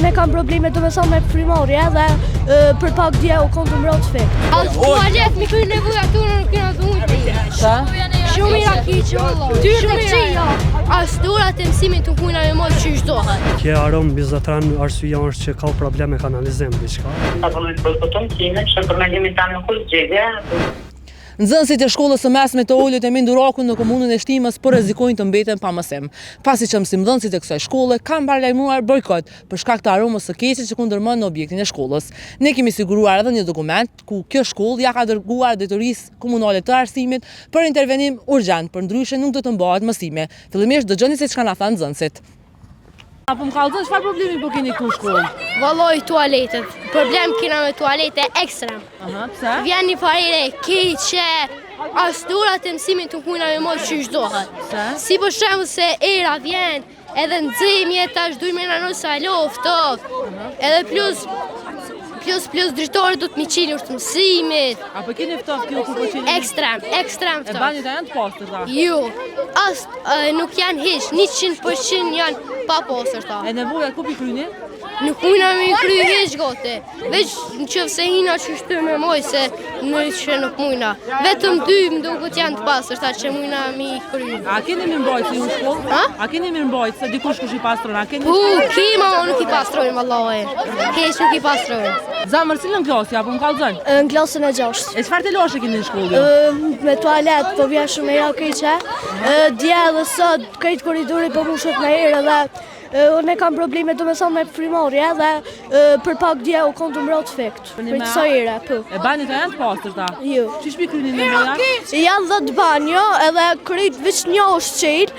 Unë kam probleme me primorja dhe për pak dje u kom të mbrojt fik. Tualet mi kry nevoja tonë nuk kena të mujtë me i. Shumë i rakiqë, vëllë. Tyrë të qia. As durat e mësimit të kujna me mojtë që shdohet. Kje aromë bizatran arsyeja është që ka probleme kanalizim diçka. Ta përnojnë të bërkotum kime, që përmendimin ta nuk është gjegje. Nxënësit e shkollës së mesme të Olët e Mindurakut në komunën e Shtimës po rrezikojnë të mbeten pa mësim, pasi që mësimdhënësit e kësaj shkolle kanë paralajmëruar bojkot për shkak të aromës së keqe që kundërmën në objektin e shkollës. Ne kemi siguruar edhe një dokument ku kjo shkollë ja ka dërguar drejtorisë komunale të arsimit për intervenim urgjent, për ndryshe nuk do të mbahet mësime. Fillimisht dëgjoni se çka na thanë nxënësit. Apo më kallëzën, çfarë problemi po keni këtu në shkollë? Valloj tualetet. Problem kena me tualete ekstrem. Pse? Vjen një farere keqe, as durat e mësimit të kujna me mojtë që shdohet. Pse? Si për shembull se era vjen, edhe nxemje tash dujme na nësa loftof. Edhe plus drejtori do të mi qilur të mësimit. Apo keni ftoft kjo ku po qeni? Ekstrem E ftoft. banjët e janë të pastërta? Jo, as nuk janë hiç, 100% janë pa pastërta. E nevoja ku pi kryni? Nuk mujna me i kry hiç gote, veç në qëfëse hina që shtyr me moj se në që nuk mujna. Vetëm 2 mdukët janë të pastërta që mujna me i kry. A keni mirë mbajtës ju në shkollë? Ha? A keni mirë mbajtës se dikush kush i pastron? A keni? Kima nuk i pastrojnë vallahi. Keq nuk i pastrojnë. Zamër, cilën klasë apo më kallëzën? Në klasën e 6. E çfarë të lashe keni në shkollë? Me tualet po vjen shumë era keqe. Dje dhe sot krejt korridori po mbushet me erë dhe unë kam probleme me primorja dhe për pak dje u kom të mbrojt fikt. Për të sa ere, po. E banjët e janë të pastërta? Jo. Çish pi kryni nevoja? Janë 10 banjo edhe krejt veç një është qel.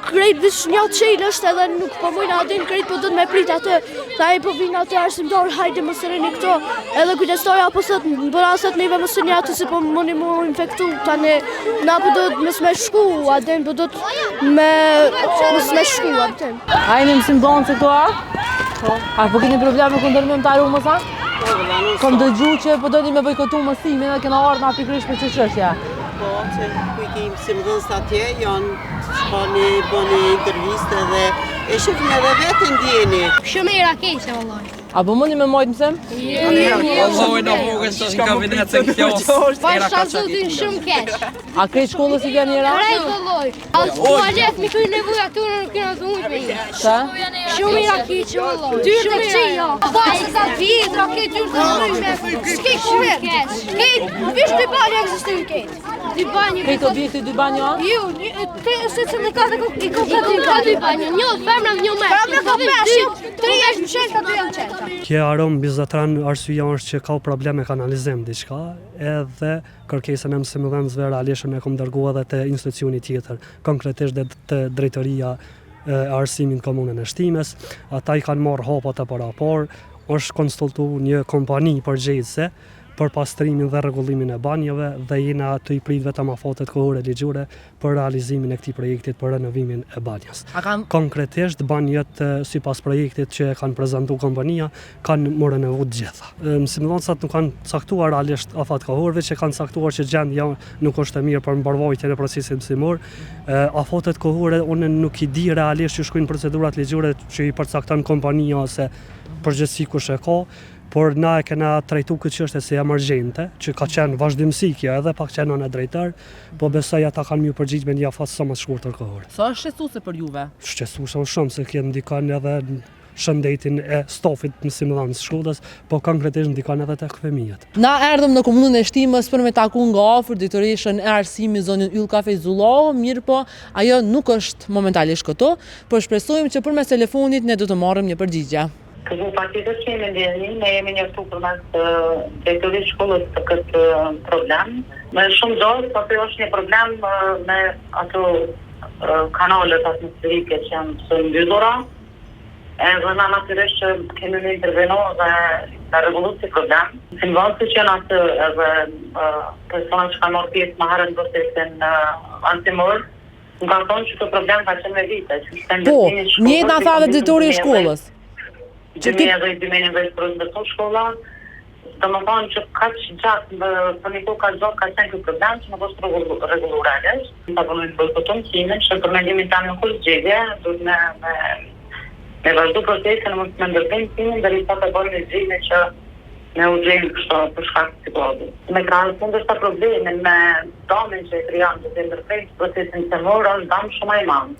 Krejt veç një qel është edhe nuk po mujna adin krejt po do të me prit atë. Tha i po vinë atë arsimtar, hajde më sëreni këto. Edhe kujtestori apo sot në bëraset neve më sëreni atë se po mëni mu infektu. Tani na po do të mësme shku, adin po do të mësme shku adin. A jeni mësimdhënës se këto a? Po. A po keni probleme kundërmim të aromës a? Kom dëgju që po doni me bojkotu mësimin dhe kena ardhur na pikërisht për çështë çështja. Po, që kuj kemi mësimdhënës atje, janë bëni interviste dhe e shifin edhe vetë ndjeni. Shumë era keqe vallahi. Apo mundi me majtë mësim? Valloj në vogël të në kabinet se kjo. Pasha zotin shumë keq. A krejt shkollës i vjen njëra? Krejt valloj. As tualet mi kry nevoja tonë nuk kena të mujtë me i. Sa? Shumë i rakiqë valloj. Tyrë të qia. Pasha vjetra ke tyrë të mujme. S'ke shumë keq. Vish të banjë eksistojnë keq. Dy banjë. Krejt objekti dy banjo a? Jo, se që në ka dhe i ka dy banjë. Një femra dhe një mërë. Femra ka 5, 3 është qenë, ka 2 janë qenë. Kje aromë bizatran arsyeja është që ka probleme kanalizim diçka, edhe kërkesën e mësimdhënësve realisht ne kom dërguar edhe te institucioni tjetër, konkretisht te drejtoria e arsimit në komunën e Shtimës. Ata i kanë marrë hapat e parapar, është konsultuar një kompani përgjegjëse për pastrimin dhe rregullimin e banjeve dhe jena të i prit vetëm afatet kohore ligjore për realizimin e këtij projekti për renovimin e banjës. Konkretisht banjet sipas projektit që e kanë prezantuar kompania kanë marrë nevojë të gjitha. Mësimdhënësat nuk kanë caktuar realisht afat kohorëve që kanë caktuar që gjendja nuk është e mirë për mbarvajtjen e procesit mësimor. Afatet kohore unë nuk i di realisht që shkojnë procedurat ligjore që i përcakton kompania ose përgjithësi kush e ka. Por na e kena trajtu këtë çështje si emergjente, që ka qenë vazhdimsi kjo edhe pak qenë në drejtar, po besoj ata kanë më përgjigj me një afat sa më të shkurtër kohore. Sa është shqetësuese për juve? Shqetësuese shumë se kjo ndikon edhe shëndetin e stafit mësimdhënës shkollës, po konkretisht ndikon edhe tek fëmijët. Na erdhëm në komunën e Shtimës për me taku nga afër drejtoreshën e arsimit zonën Yll Kafe Zullau, mirë po ajo nuk është momentalisht këtu, por shpresojmë që përmes telefonit ne do të marrim një përgjigje. Këtu patjetër që jemi ndjeni, ne jemi njoftu përmes drejtorisë shkollës të këtë problem. Me shumë dorë, po kjo është një problem me ato kanalet atmosferike që janë të mbyllura. Edhe na natyrisht që kemi në intervenu dhe të rregullu si problem. Mësimdhënësit që janë atë edhe personat që kanë marrë pjesë më herët në procesin antimor, më kanë thonë që këtë problem ka qenë me vite. Po, njëjtë na tha dhe drejtori i shkollës. Që edhe i dymenin veç për ndërtu shkolla, do më thonë që ka që gjatë, për një kohë ka gjatë ka qenë këtë problem që nuk është rregullu realisht. Ta përnojnë të bërkotum kime, që përmendimin ta nuk është gjegje, duhet me me vazhdu procesin mos me ndërtim timin derisa të bëjmë një zgjidhje që me u gjejmë kështu për shkak të situatë. Me krahas ndoshta problemin me damin që e krijon të ndërprer procesin semor është dam shumë i madh.